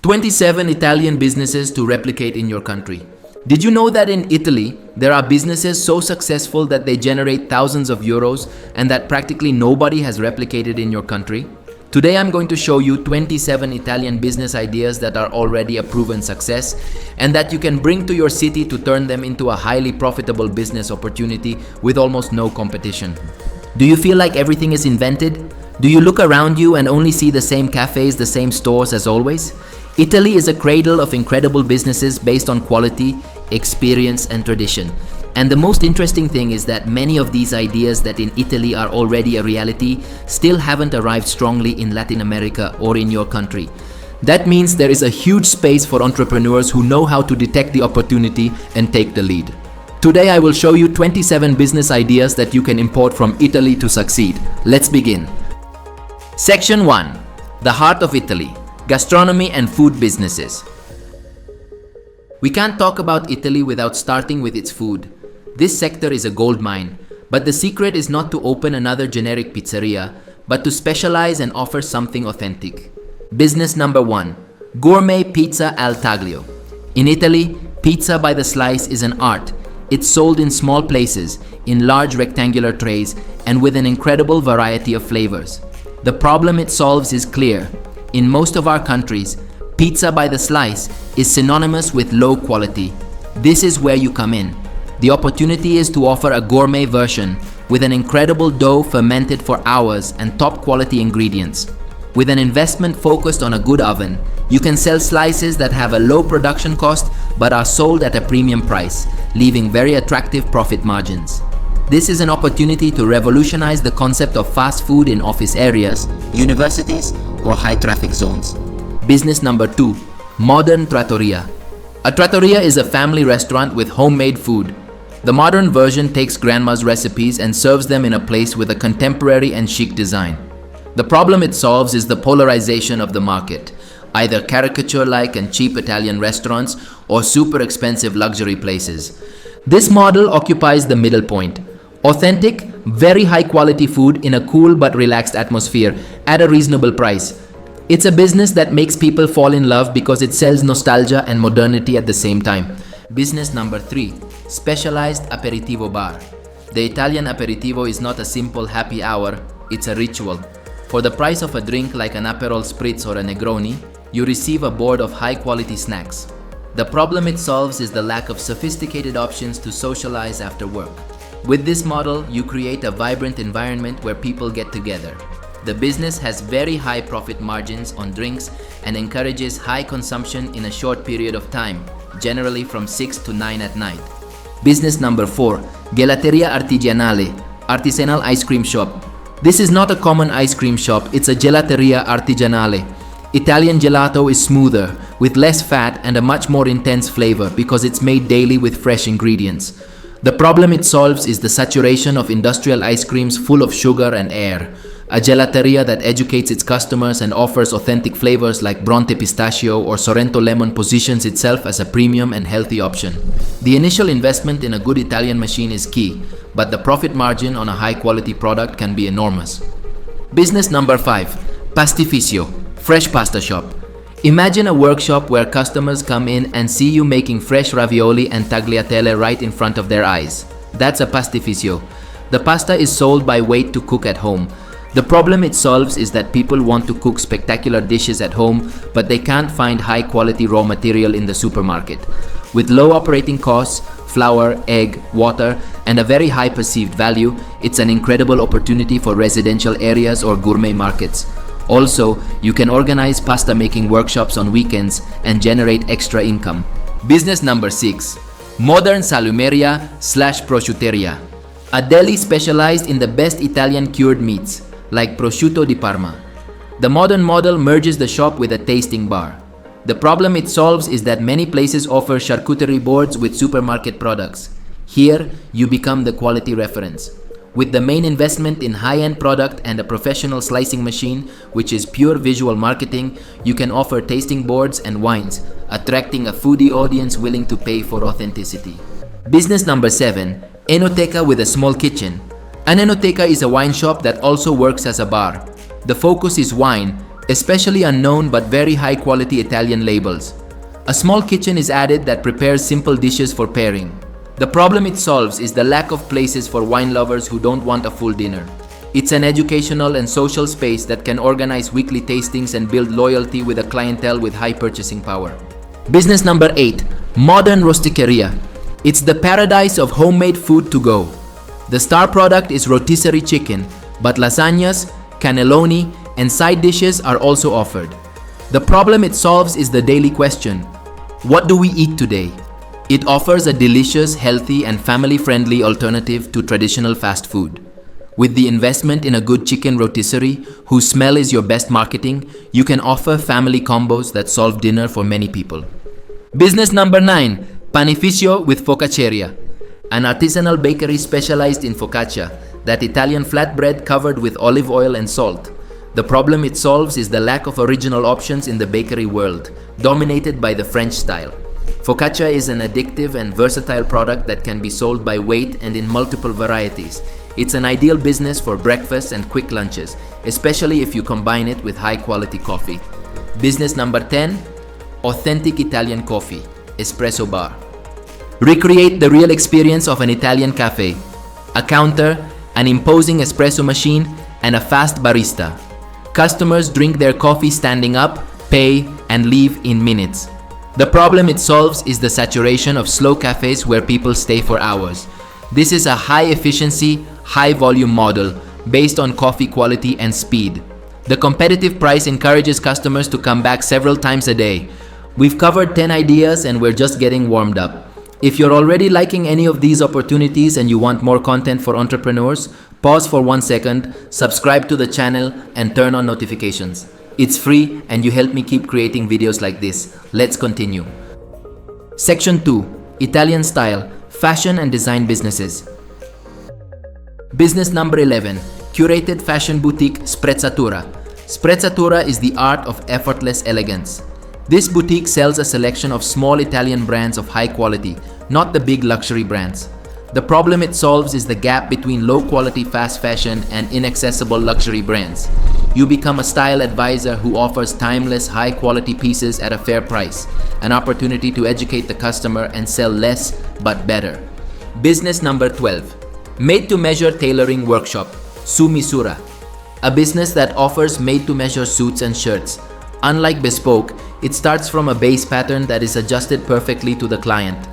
27 Italian businesses to replicate in your country. Did you know that in Italy, there are businesses so successful that they generate thousands of euros and that practically nobody has replicated in your country? Today I'm going to show you 27 Italian business ideas that are already a proven success and that you can bring to your city to turn them into a highly profitable business opportunity with almost no competition. Do you feel like everything is invented? Do you look around you and only see the same cafes, the same stores as always? Italy is a cradle of incredible businesses based on quality, experience, and tradition. And the most interesting thing is that many of these ideas that in Italy are already a reality still haven't arrived strongly in Latin America or in your country. That means there is a huge space for entrepreneurs who know how to detect the opportunity and take the lead. Today I will show you 27 business ideas that you can import from Italy to succeed. Let's begin. Section 1. The heart of Italy. Gastronomy and food businesses. We can't talk about Italy without starting with its food. This sector is a gold mine, but the secret is not to open another generic pizzeria, but to specialize and offer something authentic. Business number 1. Gourmet pizza al taglio. In Italy, pizza by the slice is an art. It's sold in small places, in large rectangular trays, and with an incredible variety of flavors. The problem it solves is clear. In most of our countries, pizza by the slice is synonymous with low quality. This is where you come in. The opportunity is to offer a gourmet version with an incredible dough fermented for hours and top quality ingredients. With an investment focused on a good oven, you can sell slices that have a low production cost but are sold at a premium price, leaving very attractive profit margins. This is an opportunity to revolutionize the concept of fast food in office areas, universities, or high traffic zones. Business number 2. Modern trattoria. A trattoria is a family restaurant with homemade food. The modern version takes grandma's recipes and serves them in a place with a contemporary and chic design. The problem it solves is the polarization of the market, either caricature-like and cheap Italian restaurants or super expensive luxury places. This model occupies the middle point. Authentic, very high quality food in a cool but relaxed atmosphere at a reasonable price. It's a business that makes people fall in love because it sells nostalgia and modernity at the same time. Business number 3. Specialized aperitivo bar. The Italian aperitivo is not a simple happy hour, it's a ritual. For the price of a drink like an Aperol Spritz or a Negroni, you receive a board of high-quality snacks. The problem it solves is the lack of sophisticated options to socialize after work. With this model, you create a vibrant environment where people get together. The business has very high profit margins on drinks and encourages high consumption in a short period of time, generally from 6 to 9 at night. Business number 4. Gelateria artigianale, artisanal ice cream shop. This is not a common ice cream shop, it's a gelateria artigianale. Italian gelato is smoother, with less fat and a much more intense flavor because it's made daily with fresh ingredients. The problem it solves is the saturation of industrial ice creams full of sugar and air. A gelateria that educates its customers and offers authentic flavors like Bronte pistachio or Sorrento lemon positions itself as a premium and healthy option. The initial investment in a good Italian machine is key, but the profit margin on a high-quality product can be enormous. Business number 5. Pastificio, fresh pasta shop. Imagine a workshop where customers come in and see you making fresh ravioli and tagliatelle right in front of their eyes. That's a pastificio. The pasta is sold by weight to cook at home. The problem it solves is that people want to cook spectacular dishes at home, but they can't find high-quality raw material in the supermarket. With low operating costs, flour, egg, water, and a very high perceived value, it's an incredible opportunity for residential areas or gourmet markets. Also, you can organize pasta making workshops on weekends and generate extra income. Business number 6. Modern salumeria/prosciutteria. A deli specialized in the best Italian cured meats, like prosciutto di Parma. The modern model merges the shop with a tasting bar. The problem it solves is that many places offer charcuterie boards with supermarket products. Here, you become the quality reference. With the main investment in high-end product and a professional slicing machine, which is pure visual marketing, you can offer tasting boards and wines, attracting a foodie audience willing to pay for authenticity. Business number 7. Enoteca with a small kitchen. An enoteca is a wine shop that also works as a bar. The focus is wine, especially unknown but very high quality Italian labels. A small kitchen is added that prepares simple dishes for pairing. The problem it solves is the lack of places for wine lovers who don't want a full dinner. It's an educational and social space that can organize weekly tastings and build loyalty with a clientele with high purchasing power. Business number 8, modern rosticeria. It's the paradise of homemade food to go. The star product is rotisserie chicken, but lasagnas, cannelloni, and side dishes are also offered. The problem it solves is the daily question: what do we eat today? It offers a delicious, healthy, and family-friendly alternative to traditional fast food. With the investment in a good chicken rotisserie, whose smell is your best marketing, you can offer family combos that solve dinner for many people. Business number 9, panificio with focacceria. An artisanal bakery specialized in focaccia, that Italian flatbread covered with olive oil and salt. The problem it solves is the lack of original options in the bakery world, dominated by the French style. Focaccia is an addictive and versatile product that can be sold by weight and in multiple varieties. It's an ideal business for breakfast and quick lunches, especially if you combine it with high-quality coffee. Business number 10, authentic Italian coffee, espresso bar. Recreate the real experience of an Italian cafe. A counter, an imposing espresso machine, and a fast barista. Customers drink their coffee standing up, pay, and leave in minutes. The problem it solves is the saturation of slow cafes where people stay for hours. This is a high-efficiency, high-volume model based on coffee quality and speed. The competitive price encourages customers to come back several times a day. We've covered 10 ideas and we're just getting warmed up. If you're already liking any of these opportunities and you want more content for entrepreneurs, pause for 1 second, subscribe to the channel, and turn on notifications. It's free and you help me keep creating videos like this. Let's continue. Section 2, Italian style, fashion and design businesses. Business number 11, curated fashion boutique Sprezzatura. Sprezzatura is the art of effortless elegance. This boutique sells a selection of small Italian brands of high quality, not the big luxury brands. The problem it solves is the gap between low-quality fast fashion and inaccessible luxury brands. You become a style advisor who offers timeless, high-quality pieces at a fair price, an opportunity to educate the customer and sell less but better. Business number 12, made-to-measure tailoring workshop, Su Misura. A business that offers made-to-measure suits and shirts. Unlike bespoke, it starts from a base pattern that is adjusted perfectly to the client.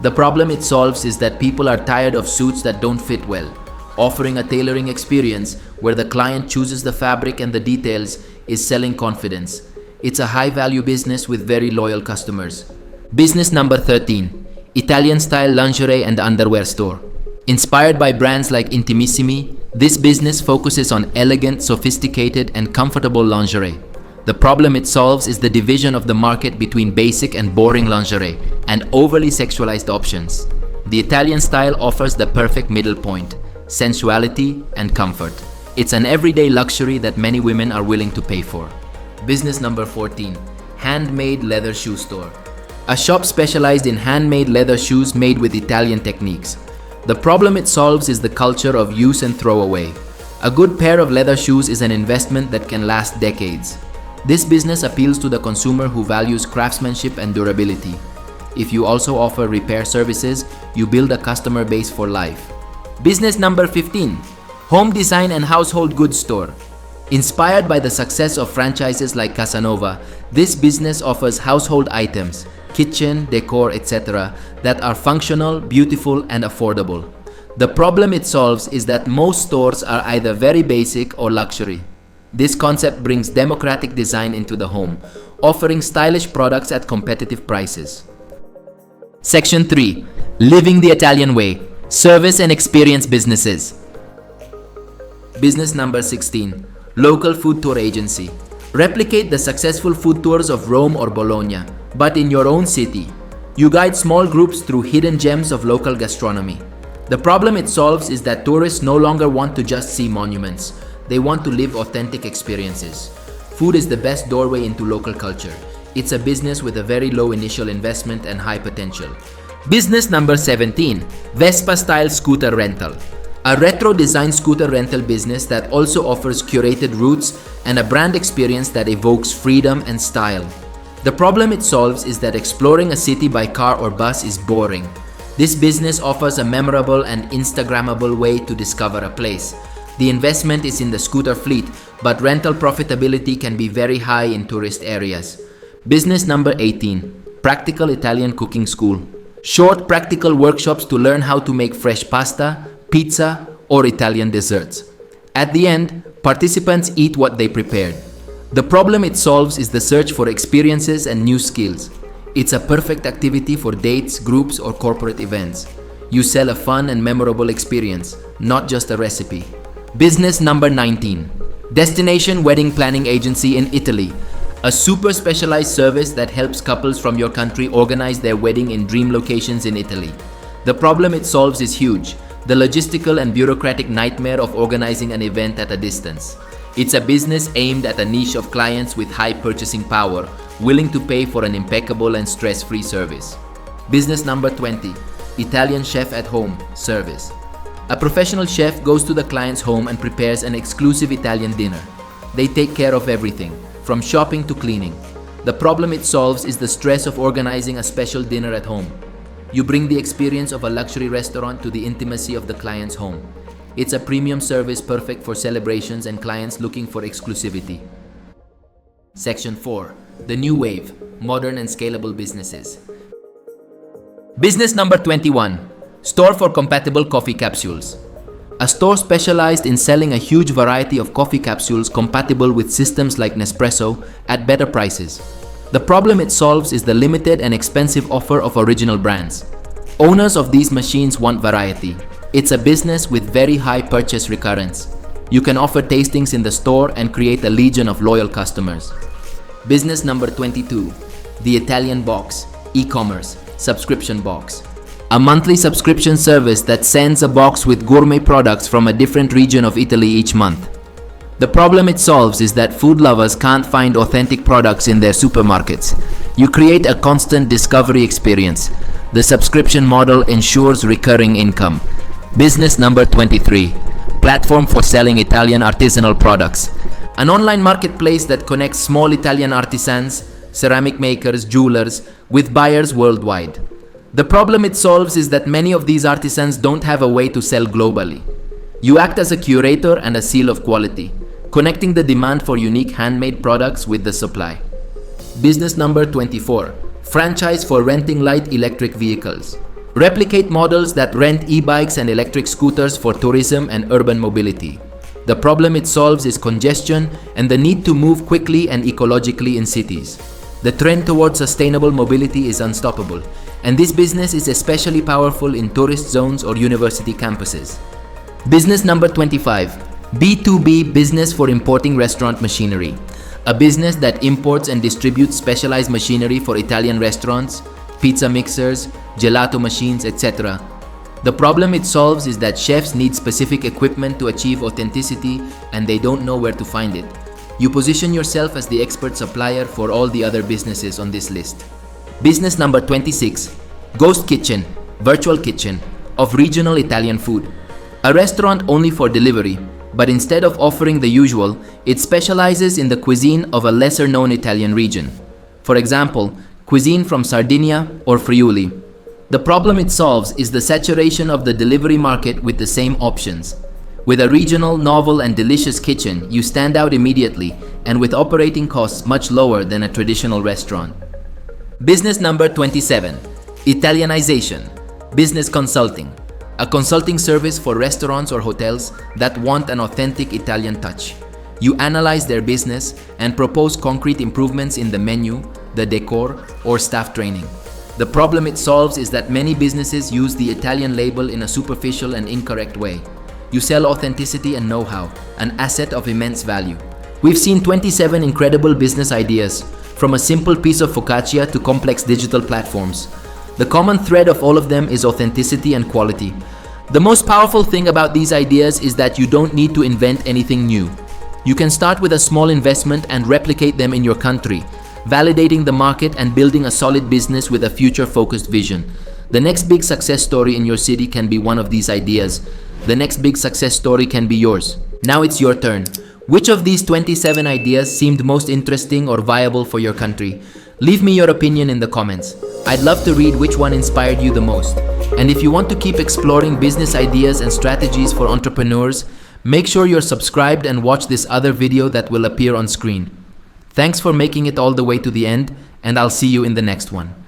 The problem it solves is that people are tired of suits that don't fit well. Offering a tailoring experience where the client chooses the fabric and the details is selling confidence. It's a high-value business with very loyal customers. Business number 13, Italian-style lingerie and underwear store. Inspired by brands like Intimissimi, this business focuses on elegant, sophisticated, and comfortable lingerie. The problem it solves is the division of the market between basic and boring lingerie and overly sexualized options. The Italian style offers the perfect middle point, sensuality and comfort. It's an everyday luxury that many women are willing to pay for. Business number 14, handmade leather shoe store. A shop specialized in handmade leather shoes made with Italian techniques. The problem it solves is the culture of use and throw away. A good pair of leather shoes is an investment that can last decades. This business appeals to the consumer who values craftsmanship and durability. If you also offer repair services, you build a customer base for life. Business number 15, home design and household goods store. Inspired by the success of franchises like Casanova, this business offers household items, kitchen, decor, etc. that are functional, beautiful, and affordable. The problem it solves is that most stores are either very basic or luxury. This concept brings democratic design into the home, offering stylish products at competitive prices. Section 3, Living the Italian Way, Service and Experience Businesses. Business number 16, Local Food Tour Agency. Replicate the successful food tours of Rome or Bologna, but in your own city. You guide small groups through hidden gems of local gastronomy. The problem it solves is that tourists no longer want to just see monuments. They want to live authentic experiences. Food is the best doorway into local culture. It's a business with a very low initial investment and high potential. Business number 17, Vespa-style scooter rental. A retro design scooter rental business that also offers curated routes and a brand experience that evokes freedom and style. The problem it solves is that exploring a city by car or bus is boring. This business offers a memorable and Instagrammable way to discover a place. The investment is in the scooter fleet, but rental profitability can be very high in tourist areas. Business number 18. Practical Italian Cooking School. Short practical workshops to learn how to make fresh pasta, pizza, or Italian desserts. At the end, participants eat what they prepared. The problem it solves is the search for experiences and new skills. It's a perfect activity for dates, groups, or corporate events. You sell a fun and memorable experience, not just a recipe. Business number 19. Destination Wedding Planning Agency in Italy. A super specialized service that helps couples from your country organize their wedding in dream locations in Italy. The problem it solves is huge. The logistical and bureaucratic nightmare of organizing an event at a distance. It's a business aimed at a niche of clients with high purchasing power, willing to pay for an impeccable and stress-free service. Business number 20. Italian Chef at Home service. A professional chef goes to the client's home and prepares an exclusive Italian dinner. They take care of everything, from shopping to cleaning. The problem it solves is the stress of organizing a special dinner at home. You bring the experience of a luxury restaurant to the intimacy of the client's home. It's a premium service perfect for celebrations and clients looking for exclusivity. Section 4. The New Wave, Modern and Scalable Businesses. Business number 21. Store for Compatible Coffee Capsules. A store specialized in selling a huge variety of coffee capsules compatible with systems like Nespresso at better prices. The problem it solves is the limited and expensive offer of original brands. Owners of these machines want variety. It's a business with very high purchase recurrence. You can offer tastings in the store and create a legion of loyal customers. Business number 22. The Italian Box, e-commerce, subscription box. A monthly subscription service that sends a box with gourmet products from a different region of Italy each month. The problem it solves is that food lovers can't find authentic products in their supermarkets. You create a constant discovery experience. The subscription model ensures recurring income. Business number 23. Platform for selling Italian artisanal products. An online marketplace that connects small Italian artisans, ceramic makers, jewelers, with buyers worldwide. The problem it solves is that many of these artisans don't have a way to sell globally. You act as a curator and a seal of quality, connecting the demand for unique handmade products with the supply. Business number 24. Franchise for renting light electric vehicles. Replicate models that rent e-bikes and electric scooters for tourism and urban mobility. The problem it solves is congestion and the need to move quickly and ecologically in cities. The trend towards sustainable mobility is unstoppable, and this business is especially powerful in tourist zones or university campuses. Business number 25. B2B business for importing restaurant machinery. A business that imports and distributes specialized machinery for Italian restaurants, pizza mixers, gelato machines, etc. The problem it solves is that chefs need specific equipment to achieve authenticity and they don't know where to find it. You position yourself as the expert supplier for all the other businesses on this list. Business number 26. Ghost Kitchen, Virtual Kitchen, of regional Italian food. A restaurant only for delivery, but instead of offering the usual, it specializes in the cuisine of a lesser-known Italian region. For example, cuisine from Sardinia or Friuli. The problem it solves is the saturation of the delivery market with the same options. With a regional, novel, and delicious kitchen, you stand out immediately and with operating costs much lower than a traditional restaurant. Business number 27. Italianization, Business Consulting. A consulting service for restaurants or hotels that want an authentic Italian touch. You analyze their business and propose concrete improvements in the menu, the decor, or staff training. The problem it solves is that many businesses use the Italian label in a superficial and incorrect way. You sell authenticity and know-how, an asset of immense value. We've seen 27 incredible business ideas, from a simple piece of focaccia to complex digital platforms. The common thread of all of them is authenticity and quality. The most powerful thing about these ideas is that you don't need to invent anything new. You can start with a small investment and replicate them in your country, validating the market and building a solid business with a future-focused vision. The next big success story in your city can be one of these ideas. the next big success story can be yours. Now it's your turn. Which of these 27 ideas seemed most interesting or viable for your country? Leave me your opinion in the comments. I'd love to read which one inspired you the most. And if you want to keep exploring business ideas and strategies for entrepreneurs, make sure you're subscribed and watch this other video that will appear on screen. Thanks for making it all the way to the end, and I'll see you in the next one.